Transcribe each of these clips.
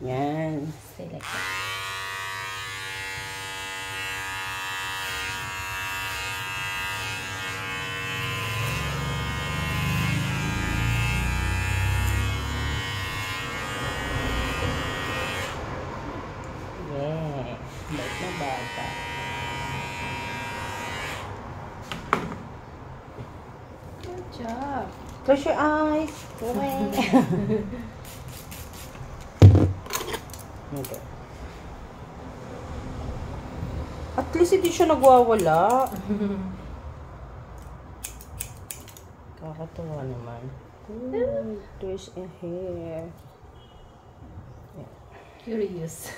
Yan. Stay like that. Yeah. Bait na bata. Good job. Close your eyes. Okay. At least hindi siya nagwawala. Kakatuwa naman. Ooh, there's a hair. Yeah. Curious.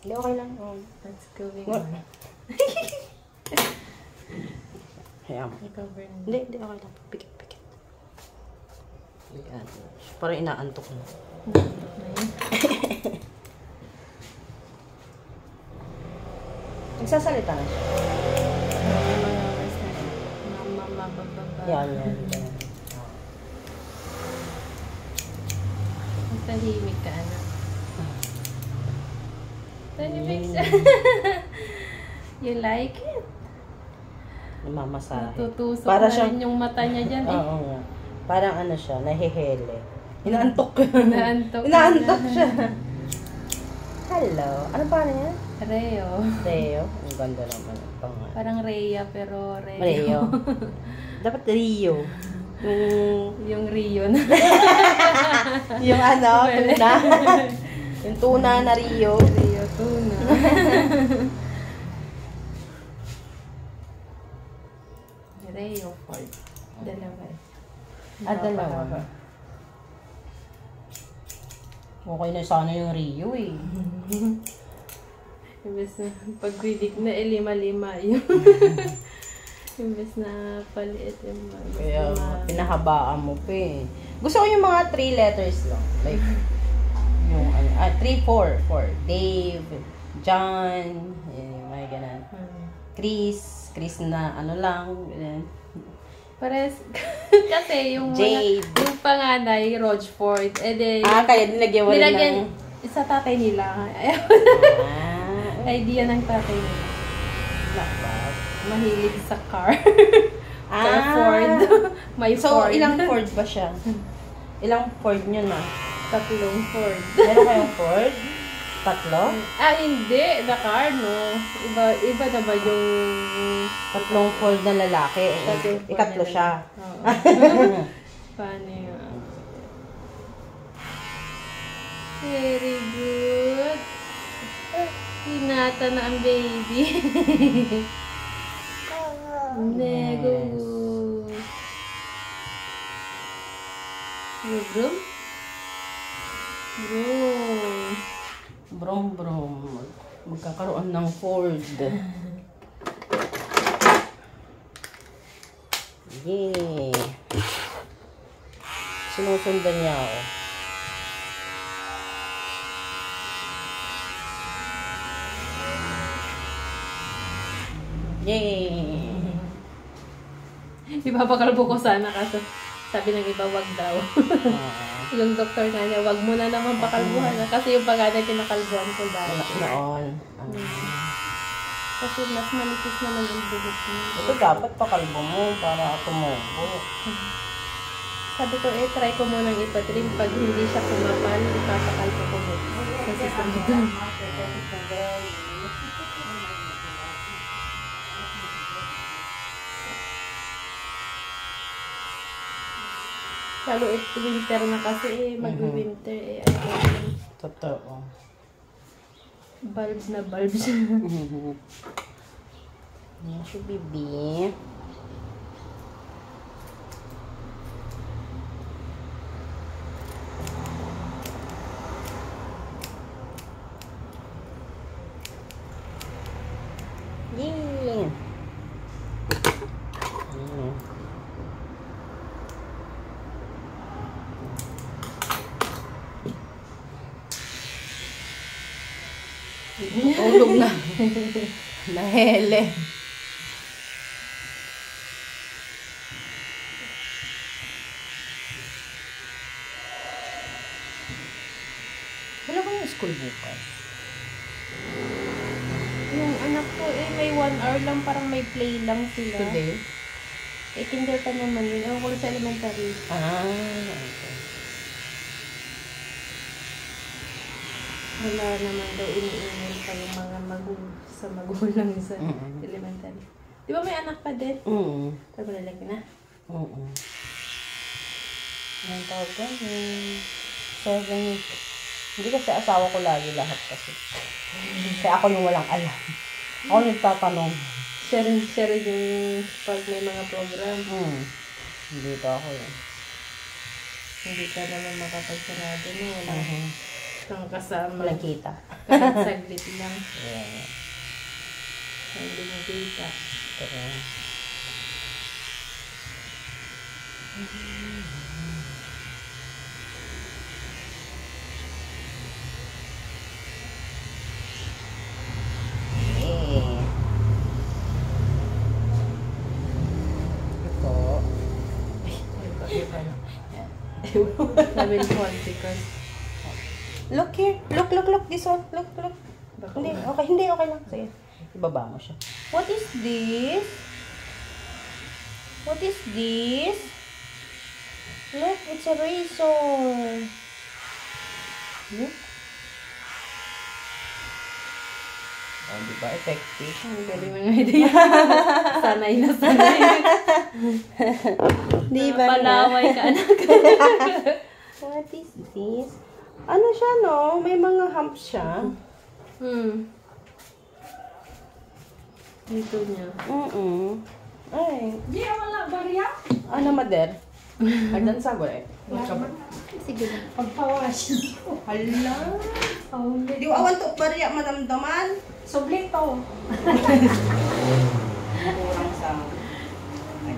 Hindi, okay lang. What's going What? on? Hayaan mo. I-cover na. Hindi, okay lang. Pikit. Yan. Parang inaantok na. Nagsasalita na siya. Yan. Tahimik ka, anak. Tahimik siya. You like it? Namamasahe. Natutusok Para na siyang- rin yung mata niya dyan eh. Oo nga. Parang ano siya, nahihele. Inaantok. Inaantok. Inaantok siya. Hello. Ano pa niya? Reo. Reo. Ang ganda naman. Pangalan. Parang Rhea pero Reo. Reo. Dapat Rio. Yung Rio na. Yung ano, tuna. Yung tuna na Rio. Rio tuna. Reo Ford. Dalawa eh. Dalawa. Okay na sana yung Rio eh. Imbes na pag-critic na lima-lima yun. Imbes na paliit yung Kaya pinahabaan mo pa eh. Gusto ko yung mga 3 letters lang. Like, yung 3, 4. Dave, John, yung mga ganun. Chris na ano lang, ganun. Pares, kasi yung Jade. yung panganay, Rochford, then, Kaya nilagyan mo rin ng... sa tatay nila. Idea ng tatay nila. Lakbat. Mahilig sa car. Sa Ford. May So, Ford. ilang Ford ba siya? Ilang Ford nyo na? 3 Ford. Meron kayong Ford? 3? Hindi. The car, no. Iba na ba yung... 3 Ford na lalaki. Ikatlo siya. Oo. Paano yun? Very good. Hinata na ang baby. Nego. Brum? Brum. Brom. Magkakaroon ng Ford. Yay! Sinusundan niya ako. Yay! Ipapakalbo ko sana kasi sabi ng iba wag daw. Yung doktor na niya, wag mo na naman pakalbuhan kasi yung panganay kinakalbuhan ko dahil. Noon. Kasi mas manipis naman yung buhok niya. Ito dapat pakalbo mo para tumubo. Sabi ko, try ko munang ipatrim. Pag hindi siya kumapal, ipapakalbo ko mo. Kasi sunod. Lalo winter na kasi mag-winter Totoo. Bulb na bulb siya. Yan siya, bibi. Yay! Tulog na. Nahele. Wala ba yung school bukas? Yung anak ko, may 1 hour lang, parang may play lang sila. Today? Kindergarten naman yun. Ewan ko lang sa elementary. Okay. Wala naman daw iniingin pa yung mga magulang sa Mm-mm. elementary. Di ba may anak pa din? Pero malalaki na. Ang tawag ko? 7. Hindi kasi asawa ko lagi lahat kasi. Kaya ako yung walang alam. Ako nagtatanong. Share yung pag may mga program. Hindi pa ako yun. Hindi ka naman makapagsarado mo. Wala kang kasama. Walang kita. Kahit saglit lang. Yeah. Hindi mo kita. Sabi ni because Look here. Look. This one. Look. Hindi, okay lang. Sige. Ibaba mo siya. What is this? Look, it's a razor. Look. Oh, di ba? Effective. ang galing mga idea. Sanay na sanay. Di ba? Palaway ka, anak. What is this? Ano siya, no? May mga humps siya. Dito niya. Ay. Di wala barya. Ano, Mader? Agdan sa gore. Sige na. Pagpawasin ko. Hala. Oh, Di awan to bariya madamdaman. sublito. Kurang sa... Ay.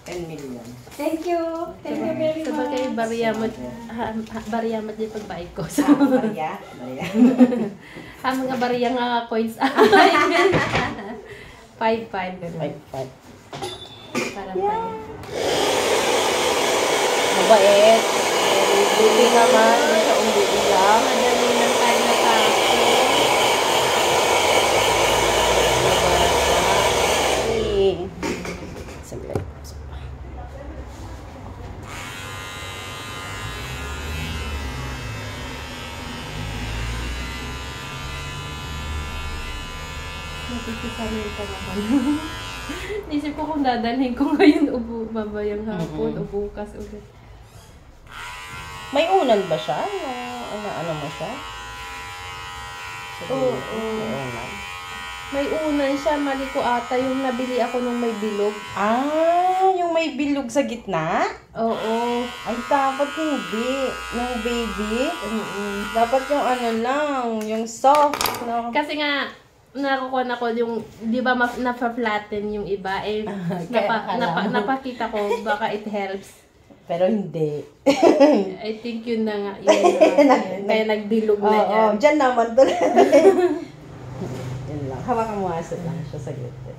10 million. Thank you. Thank you very much. Sabagay, bariyamot din pagbayad ko. So, Bariya. mga bariya nga coins. 5-5. Ganun. 5. Parang Yeah. Mabait. Hindi naman. Hindi siya umiiyak. madali lang tayo natapos. Saglit. Nakikisamin ka naman. Naisip ko kung dadalhin ko ngayon babayang hapon o bukas ulit. May unan ba siya? Ano mo siya? Oo. May unan. May unan siya, mali ko ata yung nabili ako nung may bilog. Yung may bilog sa gitna? Oo. Ay, dapat hindi. Nung baby. Dapat yung ano lang, yung soft. No? Kasi nga, nakukuha na ko yung, di ba napa-flatten yung iba, napakita ko, baka it helps. Pero hindi. I think yun na nga, yun na nga. Kaya nagbilog na yan. Oo, dyan naman to. Yun lang. Hawakan mo asad lang siya sa gitna.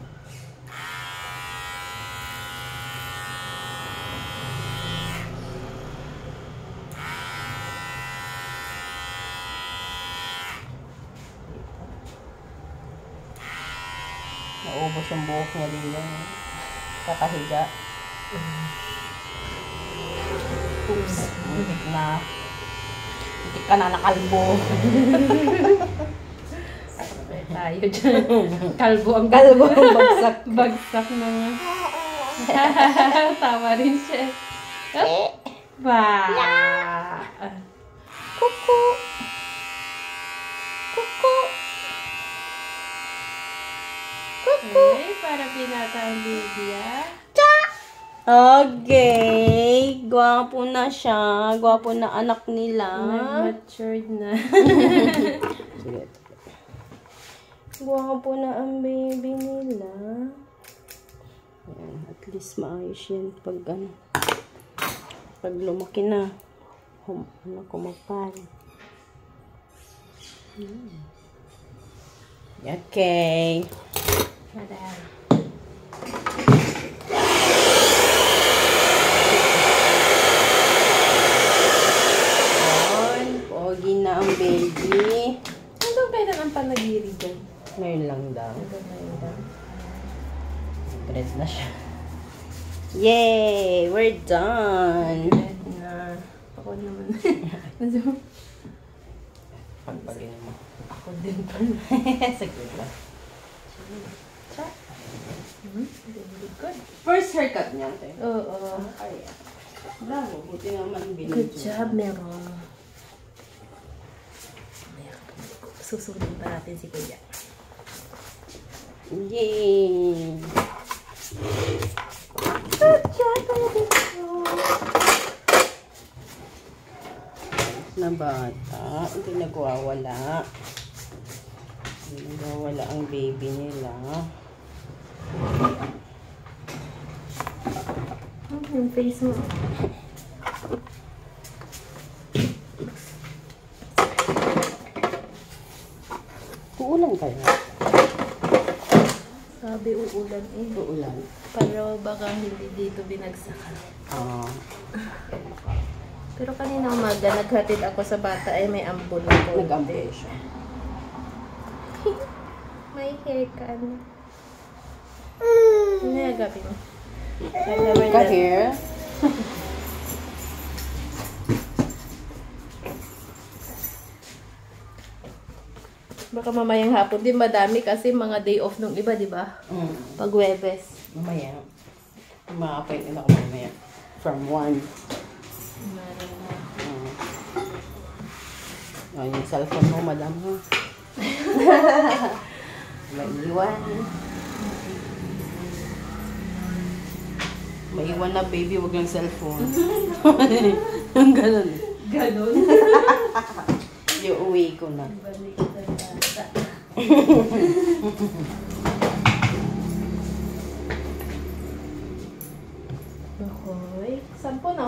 Naubos yung buhok niya din yan. Kakahiga. Oops. Muntik na. Muntik ka na nakalbo. Tayo dyan. Kalbo ang Kalbo ang bagsak. bagsak na nga. Tama rin siya. Ba! Kuku. Kuku. Okay, para pinata ang baby, ah. Okay. Gwapo na siya. Gwapo na anak nila. Nag-matured na. Sige. Gwapo na ang baby nila. Ayan, at least maayos yan pag ano. Pag lumaki na. Kumapal. Okay. Madam. Ngayon lang daw. Bread na siya. Yay! We're done! Na, ako naman. Pagpagin mo. Ako din pala. Saglit lang. Very good. First haircut niya, ate. Oo. Ay, bravo. Buti naman binigyan. Good job, Meron. Susunod pa natin si Kuya. Yay! Good job, Meron. Na bata. Hindi nagwawala. Hindi nagwawala ang baby nila. Yung face mo. Uulan kaya? Sabi uulan eh. Uulan. Pero baka hindi dito binagsakan. Ah. Pero kanina umaga, naghatid ako sa bata ay may ampon na po. Nag-ampay siya. May hair ka, ano? Ano yung gabi mo? I've never Ka done- here? Baka mamayang hapon din madami kasi mga day off nung iba, di ba? Pag Webes. Mamaya. Ma-appointment ako mamaya. From 1. Oh, yung cellphone mo, madam, ha? Maiwan. Maiwan na, baby. Wag lang cellphone. Ang ganun. Ganon. Yung uwi ko na. Balik sa bata. Okay. 10 na.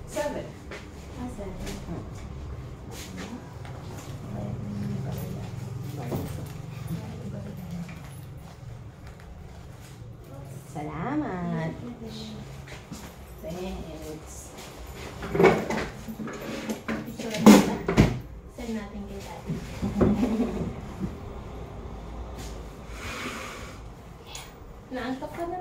7. Asan? Salamat. Thanks. Send natin kay Daddy. Naantok ka na.